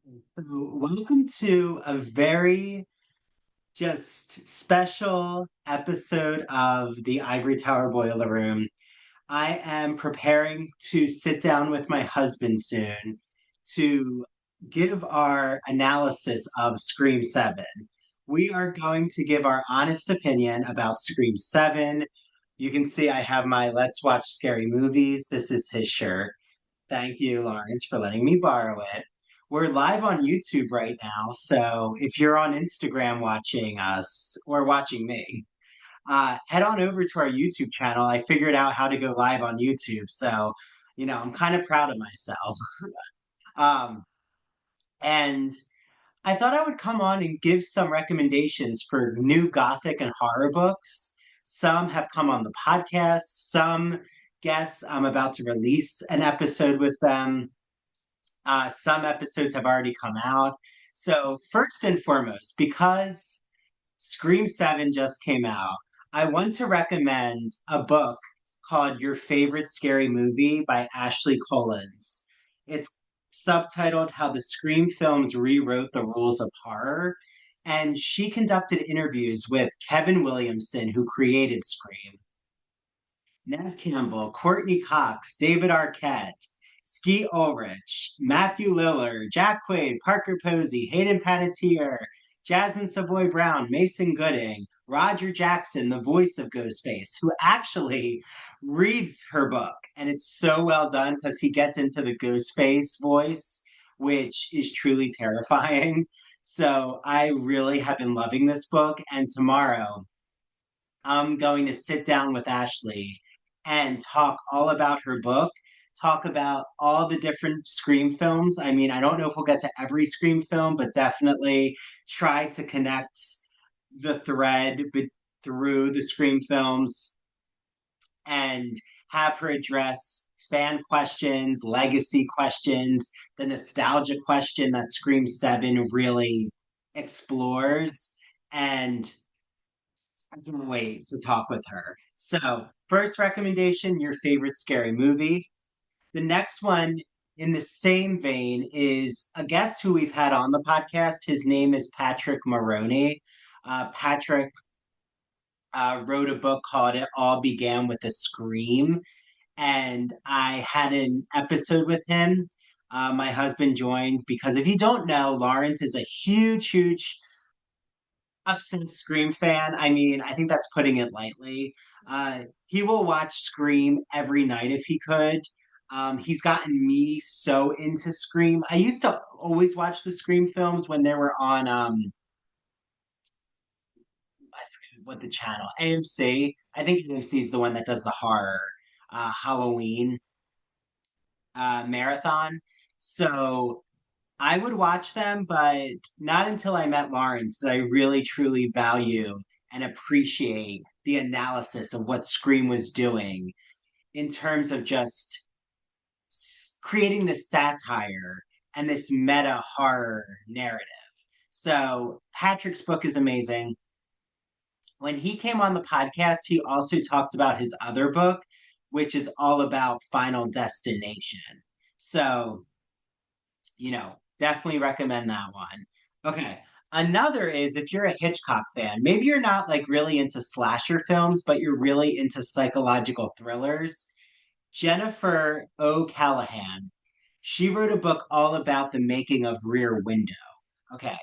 So, welcome to a very just special episode of the Ivory Tower Boiler Room. I am preparing to sit down with my husband soon to give our analysis of Scream 7. We are going to give our honest opinion about Scream 7. You can see I have my Let's Watch Scary Movies. This is his shirt. Thank you, Lawrence, for letting me borrow it. We're live on YouTube right now, so if you're on Instagram watching us or watching me, head on over to our YouTube channel. I figured out how to go live on YouTube, so I'm kind of proud of myself. Um, and I thought I would come on and give some recommendations for new Gothic and horror books. Some have come on the podcast. Some guests I'm about to release an episode with them. Some episodes have already come out. So, first and foremost, because Scream 7 just came out, I want to recommend a book called Your Favorite Scary Movie by Ashley Cullins. It's subtitled How the Scream Films Rewrote the Rules of Horror. And she conducted interviews with Kevin Williamson, who created Scream, Nev Campbell, Courtney Cox, David Arquette, Skeet Ulrich, Matthew Lillard, Jack Quaid, Parker Posey, Hayden Panettiere, Jasmine Savoy Brown, Mason Gooding, Roger Jackson, the voice of Ghostface, who actually reads her book. And it's so well done because he gets into the Ghostface voice, which is truly terrifying. So I really have been loving this book. And tomorrow, I'm going to sit down with Ashley and talk all about her book, talk about all the different Scream films. I mean, I don't know if we'll get to every Scream film, but definitely try to connect the through the Scream films and have her address fan questions, legacy questions, the nostalgia question that Scream 7 really explores. And I can't wait to talk with her. So, first recommendation, your favorite scary movie. The next one in the same vein is a guest who we've had on the podcast. His name is Patrick Maroney. Patrick wrote a book called It All Began with a Scream. And I had an episode with him. My husband joined because if you don't know, Lawrence is a huge obsessed Scream fan. I mean, I think that's putting it lightly. He will watch Scream every night if he could. He's gotten me so into Scream. I used to always watch the Scream films when they were on I forget what the channel AMC. I think AMC is the one that does the horror Halloween marathon. So I would watch them, but not until I met Lawrence did I really truly value and appreciate the analysis of what Scream was doing in terms of just creating this satire and this meta horror narrative. So Patrick's book is amazing. When he came on the podcast, he also talked about his other book, which is all about Final Destination. So definitely recommend that one. Okay. Another is if you're a Hitchcock fan, maybe you're not like really into slasher films, but you're really into psychological thrillers. Jennifer O'Callahan, she wrote a book all about the making of Rear Window. Okay.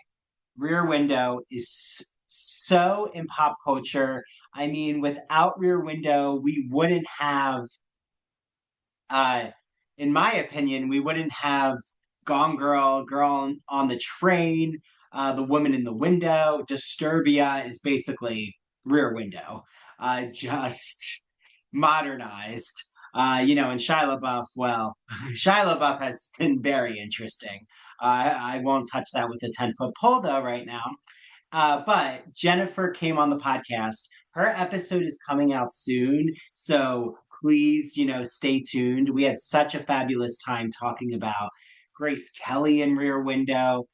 Rear Window is so in pop culture. I mean, without Rear Window, we wouldn't have uh, in my opinion, we wouldn't have Gone Girl, Girl on the Train, The Woman in the Window. Disturbia is basically Rear Window, just modernized. And Shia LaBeouf, well, Shia LaBeouf has been very interesting. I won't touch that with a 10-foot pole, though, right now. But Jennifer came on the podcast. Her episode is coming out soon. So please, stay tuned. We had such a fabulous time talking about Grace Kelly in Rear Window.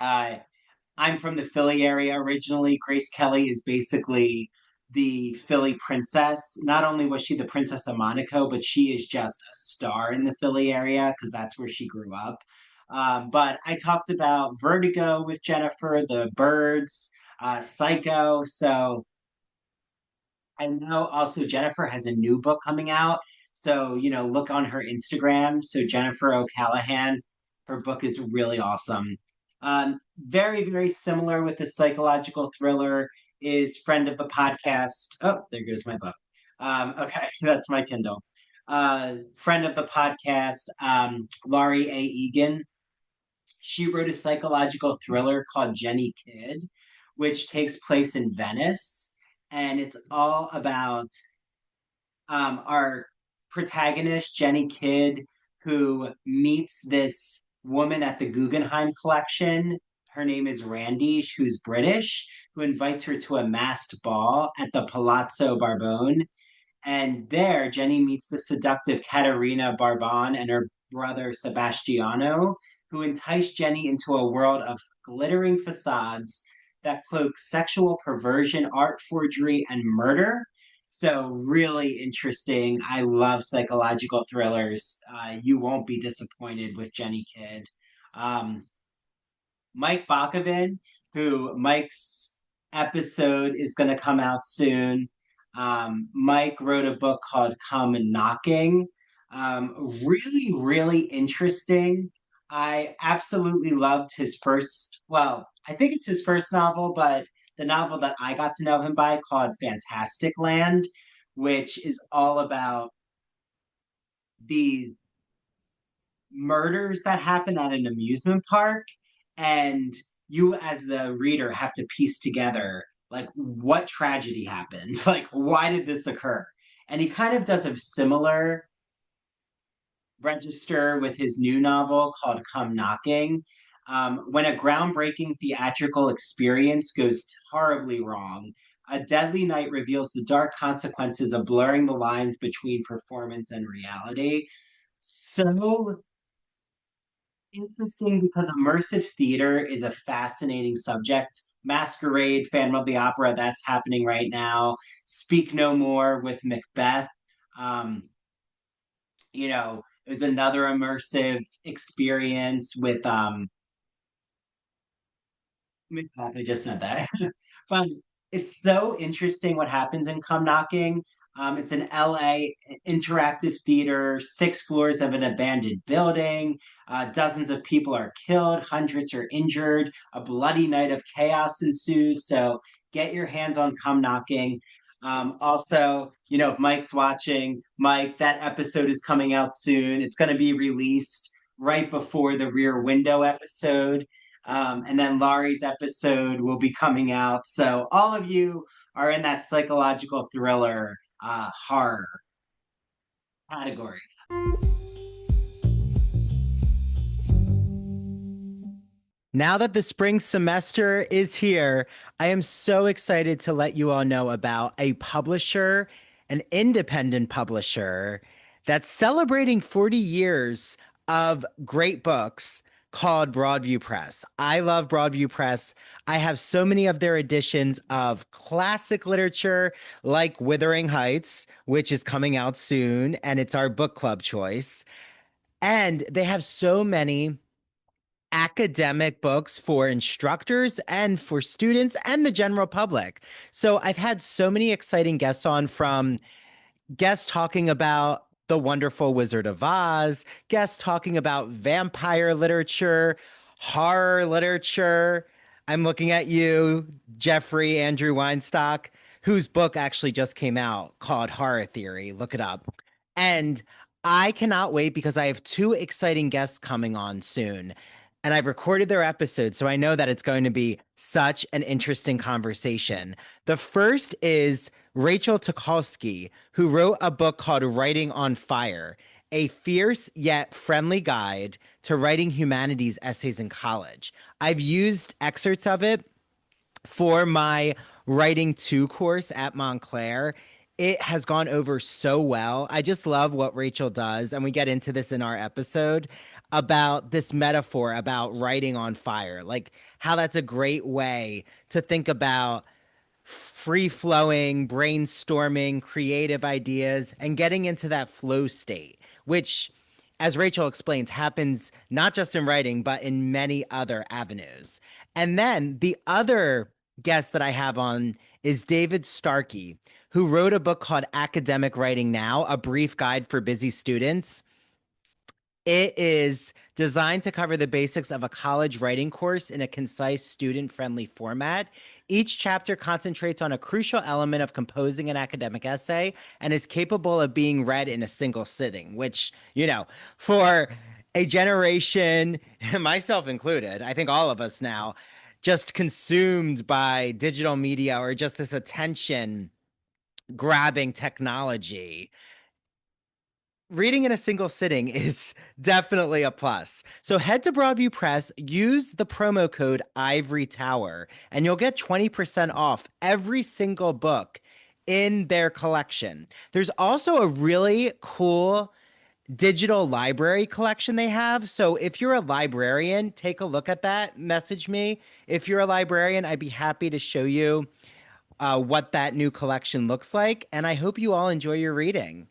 Uh, I'm from the Philly area originally. Grace Kelly is basically the Philly princess. Not only was she the Princess of Monaco, but she is just a star in the Philly area because that's where she grew up. But I talked about Vertigo with Jennifer, The Birds, Psycho. So I know also Jennifer has a new book coming out. So, look on her Instagram. So, Jennifer O'Callahan, her book is really awesome. Very, very similar with the psychological thriller is friend of the podcast. Oh, there goes my book. Okay, that's my Kindle. Friend of the podcast, Laurie A. Egan. She wrote a psychological thriller called Jenny Kidd, which takes place in Venice. And it's all about our protagonist, Jenny Kidd, who meets this woman at the Guggenheim collection. Her name is Randy, who's British, who invites her to a masked ball at the Palazzo Barbone. And there, Jenny meets the seductive Caterina Barbon and her brother Sebastiano, who entice Jenny into a world of glittering facades that cloak sexual perversion, art forgery, and murder. So, really interesting. I love psychological thrillers. You won't be disappointed with Jenny Kidd. Um, Mike Bockoven, who Mike's episode is going to come out soon. Mike wrote a book called Come Knocking. Really, really interesting. I absolutely loved his first, well, I think it's his first novel, but the novel that I got to know him by called Fantastic Land, which is all about the murders that happen at an amusement park, and you as the reader have to piece together like what tragedy happened, like why did this occur. And he kind of does a similar register with his new novel called Come Knocking. When a groundbreaking theatrical experience goes horribly wrong, a deadly night reveals the dark consequences of blurring the lines between performance and reality. So interesting because immersive theater is a fascinating subject. Masquerade, Phantom of the Opera, that's happening right now. Speak No More with Macbeth. Um, it was another immersive experience with I just said that. But it's so interesting what happens in Come Knocking. It's an LA interactive theater, 6 floors of an abandoned building. Dozens of people are killed, hundreds are injured. A bloody night of chaos ensues. So get your hands on Come Knocking. Also, if Mike's watching, Mike, that episode is coming out soon. It's going to be released right before the Rear Window episode. And then Laurie's episode will be coming out. So all of you are in that psychological thriller horror category. Now that the spring semester is here, I am so excited to let you all know about a publisher, an independent publisher that's celebrating 40 years of great books called Broadview Press. I love Broadview Press. I have so many of their editions of classic literature like Wuthering Heights, which is coming out soon, and it's our book club choice. And they have so many academic books for instructors and for students and the general public. So I've had so many exciting guests on, from guests talking about The Wonderful Wizard of Oz, guests talking about vampire literature, horror literature. I'm looking at you, Jeffrey Andrew Weinstock, whose book actually just came out called Horror Theory. Look it up. And I cannot wait because I have two exciting guests coming on soon. And I've recorded their episode, so I know that it's going to be such an interesting conversation. The first is Rachel Tukolsky, who wrote a book called Writing on Fire, a fierce yet friendly guide to writing humanities essays in college. I've used excerpts of it for my Writing 2 course at Montclair. It has gone over so well. I just love what Rachel does. And we get into this in our episode about this metaphor about writing on fire, like how that's a great way to think about free flowing, brainstorming, creative ideas, and getting into that flow state, which as Rachel explains, happens not just in writing, but in many other avenues. And then the other guest that I have on is David Starkey, who wrote a book called Academic Writing Now, a brief guide for busy students. It is designed to cover the basics of a college writing course in a concise, student friendly format. Each chapter concentrates on a crucial element of composing an academic essay and is capable of being read in a single sitting, which, for a generation, myself included, I think all of us now, just consumed by digital media or just this attention grabbing technology, reading in a single sitting is definitely a plus. So head to Broadview Press, use the promo code Ivory Tower, and you'll get 20% off every single book in their collection. There's also a really cool digital library collection they have. So if you're a librarian, take a look at that. Message me. If you're a librarian, I'd be happy to show you what that new collection looks like. And I hope you all enjoy your reading.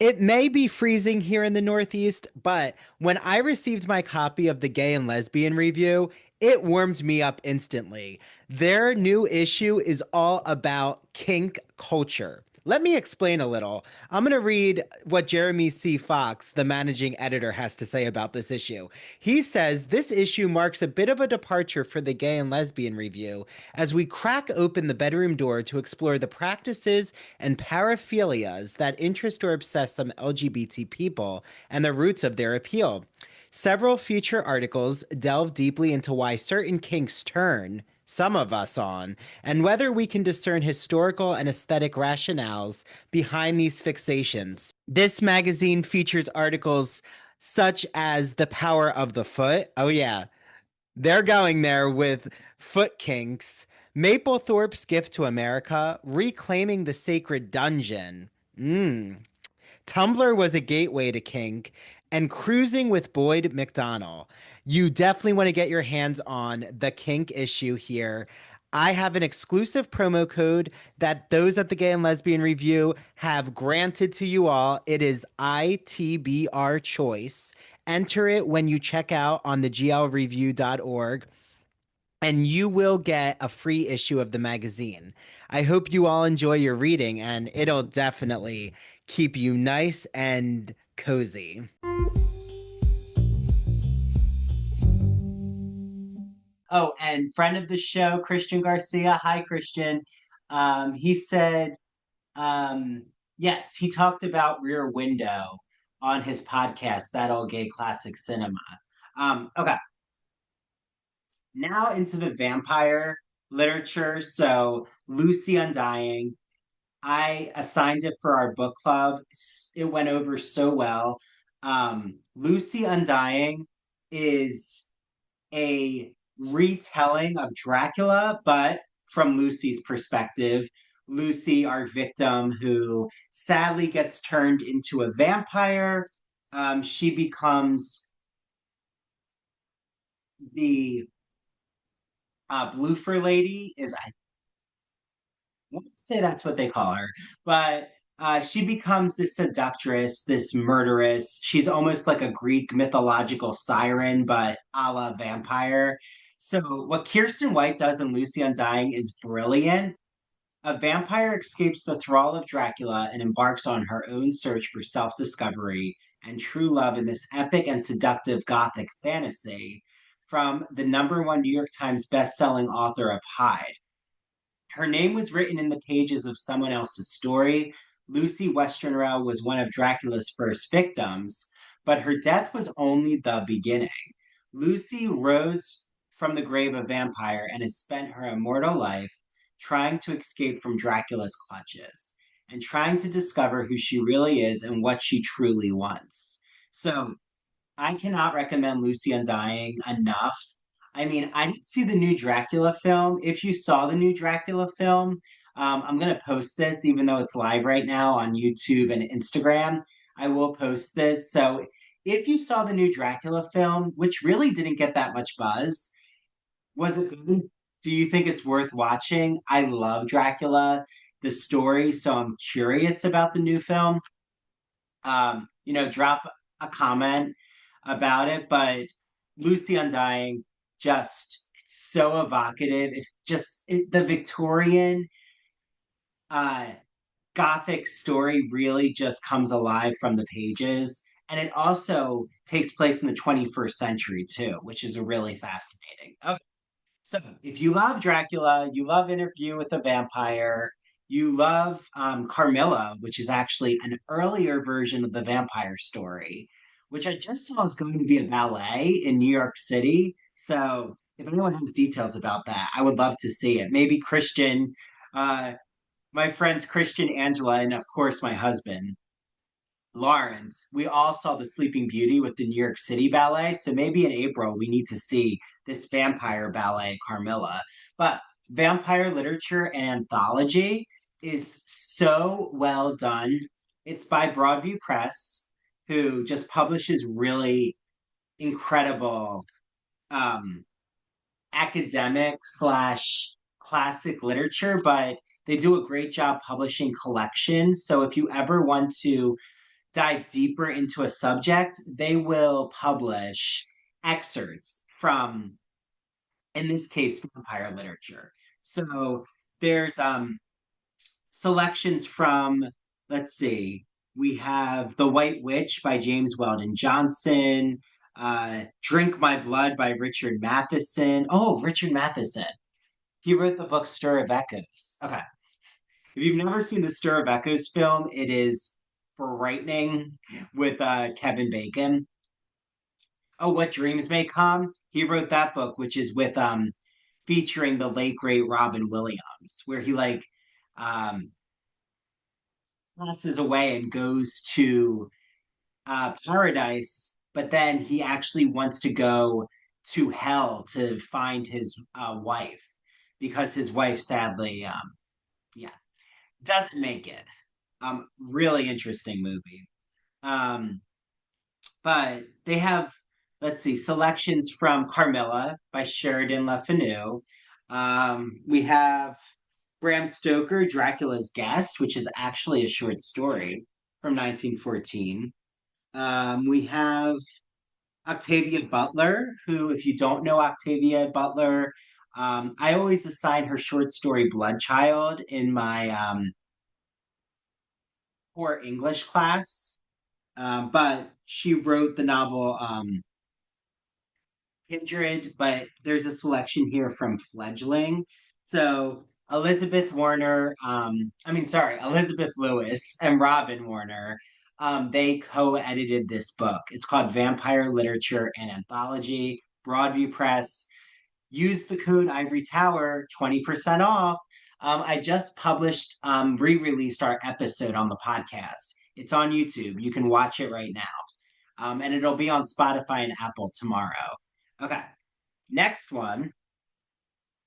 It may be freezing here in the Northeast, but when I received my copy of the Gay and Lesbian Review, it warmed me up instantly. Their new issue is all about kink culture. Let me explain a little. I'm going to read what Jeremy C. Fox, the managing editor, has to say about this issue. He says this issue marks a bit of a departure for the Gay and Lesbian Review as we crack open the bedroom door to explore the practices and paraphilias that interest or obsess some LGBT people and the roots of their appeal. Several future articles delve deeply into why certain kinks turn some of us on, and whether we can discern historical and aesthetic rationales behind these fixations. This magazine features articles such as The Power of the Foot. Oh, yeah, they're going there with foot kinks. Maplethorpe's Gift to America, Reclaiming the Sacred Dungeon. Tumblr was a gateway to kink, and Cruising with Boyd McDonnell. You definitely want to get your hands on the kink issue here. I have an exclusive promo code that those at the Gay and Lesbian Review have granted to you all. It is ITBR Choice. Enter it when you check out on the glreview.org, and you will get a free issue of the magazine. I hope you all enjoy your reading, and it'll definitely keep you nice and cozy. Oh, and friend of the show, Christian Garcia. Hi, Christian. He said, um, yes, he talked about Rear Window on his podcast, That Old Gay Classic Cinema. Okay, now into the vampire literature. So, Lucy Undying. I assigned it for our book club. It went over so well. Lucy Undying is a retelling of Dracula, but from Lucy's perspective. Lucy, our victim, who sadly gets turned into a vampire. She becomes the blue fur lady. I won't say that's what they call her, but she becomes this seductress, this murderess. She's almost like a Greek mythological siren, but a la vampire. So, what Kiersten White does in Lucy Undying is brilliant. A vampire escapes the thrall of Dracula and embarks on her own search for self discovery and true love in this epic and seductive Gothic fantasy from the number one New York Times best-selling author of Hyde. Her name was written in the pages of someone else's story. Lucy Westenra was one of Dracula's first victims, but her death was only the beginning. Lucy rose from the grave a vampire and has spent her immortal life trying to escape from Dracula's clutches and trying to discover who she really is and what she truly wants. So I cannot recommend Lucy Undying enough. I mean, I didn't see the new Dracula film. If you saw the new Dracula film, I'm going to post this, even though it's live right now on YouTube and Instagram. I will post this. So if you saw the new Dracula film, which really didn't get that much buzz, was it good? Do you think it's worth watching? I love Dracula, the story, so I'm curious about the new film. drop a comment about it. But Lucy Undying, just it's so evocative. The Victorian uh, Gothic story really just comes alive from the pages. And it also takes place in the 21st century too, which is really fascinating. Okay. So, if you love Dracula, you love Interview with the Vampire, you love Carmilla, which is actually an earlier version of the vampire story, which I just saw is going to be a ballet in New York City. So, if anyone has details about that, I would love to see it. Maybe Christian, uh, my friends Christian, Angela, and of course my husband Lawrence, we all saw The Sleeping Beauty with the New York City Ballet. So maybe in April, we need to see this vampire ballet, Carmilla. But vampire literature and anthology is so well done. It's by Broadview Press, who just publishes really incredible um, academic slash classic literature, but they do a great job publishing collections. So if you ever want to dive deeper into a subject, they will publish excerpts from, in this case, vampire literature. So there's selections from, let's see, we have The White Witch by James Weldon Johnson, Drink My Blood by Richard Matheson. Oh, Richard Matheson. He wrote the book Stir of Echoes. Okay. If you've never seen the Stir of Echoes film, it is frightening with Kevin Bacon. Oh, What Dreams May Come. He wrote that book, which is with featuring the late great Robin Williams, where he um passes away and goes to paradise, but then he actually wants to go to hell to find his wife because his wife sadly yeah doesn't make it. Really interesting movie. Um, but they have, let's see, selections from Carmilla by Sheridan Le Fanu. We have Bram Stoker, Dracula's Guest, which is actually a short story from 1914. We have Octavia Butler, who, if you don't know Octavia Butler, I always assign her short story Bloodchild in my poor English class. But she wrote the novel Kindred, but there's a selection here from Fledgling. So Elizabeth Lewis and Robin Warner, they co-edited this book. It's called Vampire Literature and Anthology, Broadview Press. Use the code Ivory Tower, 20% off. I just published, re-released our episode on the podcast. It's on YouTube. You can watch it right now. And it'll be on Spotify and Apple tomorrow. Okay. Next one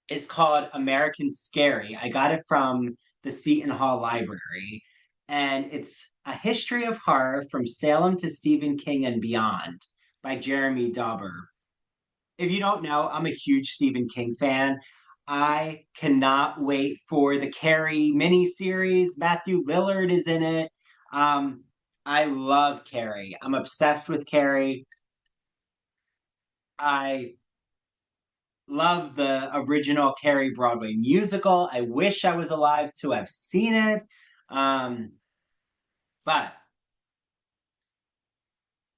is called American Scary. I got it from the Seton Hall Library. And it's A History of Horror from Salem to Stephen King and Beyond by Jeremy Dauber. If you don't know, I'm a huge Stephen King fan. I cannot wait for the Carrie miniseries. Matthew Lillard is in it. Um, I love Carrie. I'm obsessed with Carrie. I love the original Carrie Broadway musical. I wish I was alive to have seen it. Um, but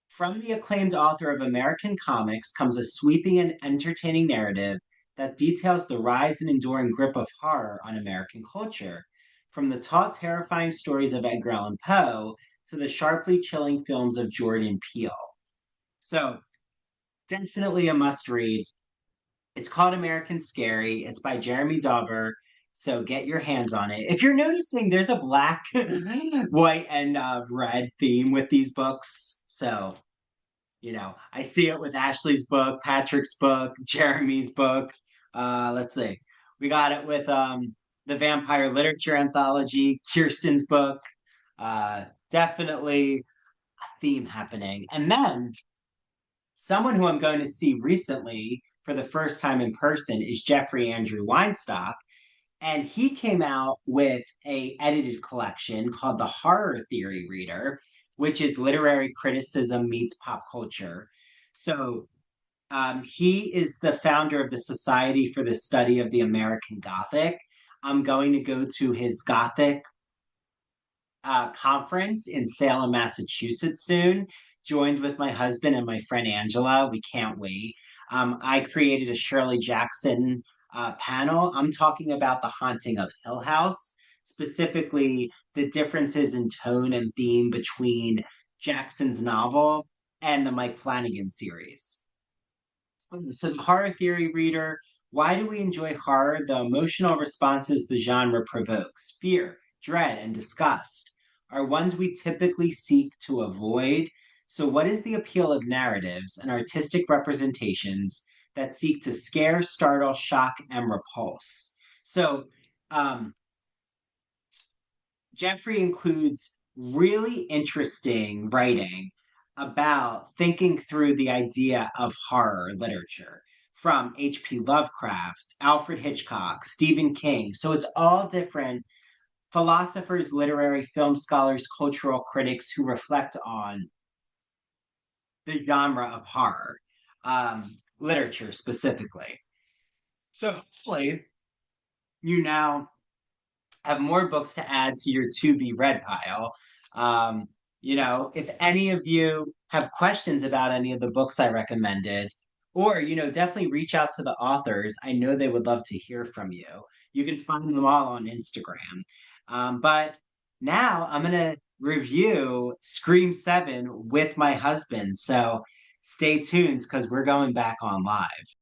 from the acclaimed author of American comics comes a sweeping and entertaining narrative that details the rise and enduring grip of horror on American culture, from the taut, terrifying stories of Edgar Allan Poe to the sharply chilling films of Jordan Peele. So, definitely a must read. It's called American Scary. It's by Jeremy Dauber. So get your hands on it. If you're noticing, there's a black, white, and red theme with these books. So I see it with Ashley's book, Patrick's book, Jeremy's book. Let's see. We got it with the Vampire Literature Anthology, Kiersten's book. Definitely a theme happening. And then someone who I'm going to see recently for the first time in person is Jeffrey Andrew Weinstock. And he came out with a edited collection called the Horror Theory Reader. which is literary criticism meets pop culture. So he is the founder of the Society for the Study of the American Gothic. I'm going to go to his Gothic conference in Salem, Massachusetts soon, joined with my husband and my friend Angela. We can't wait. I created a Shirley Jackson panel. I'm talking about The Haunting of Hill House, specifically the differences in tone and theme between Jackson's novel and the Mike Flanagan series. So, the horror theory reader, why do we enjoy horror? The emotional responses the genre provokes, fear, dread, and disgust, are ones we typically seek to avoid. So, what is the appeal of narratives and artistic representations that seek to scare, startle, shock, and repulse? So, um, Jeffrey includes really interesting writing about thinking through the idea of horror literature from H.P. Lovecraft, Alfred Hitchcock, Stephen King. So it's all different philosophers, literary film scholars, cultural critics who reflect on the genre of horror, um, literature specifically. So hopefully, you now have more books to add to your to be read pile. Um, if any of you have questions about any of the books I recommended, or, definitely reach out to the authors. I know they would love to hear from you. You can find them all on Instagram. But now I'm going to review Scream 7 with my husband. So stay tuned because we're going back on live.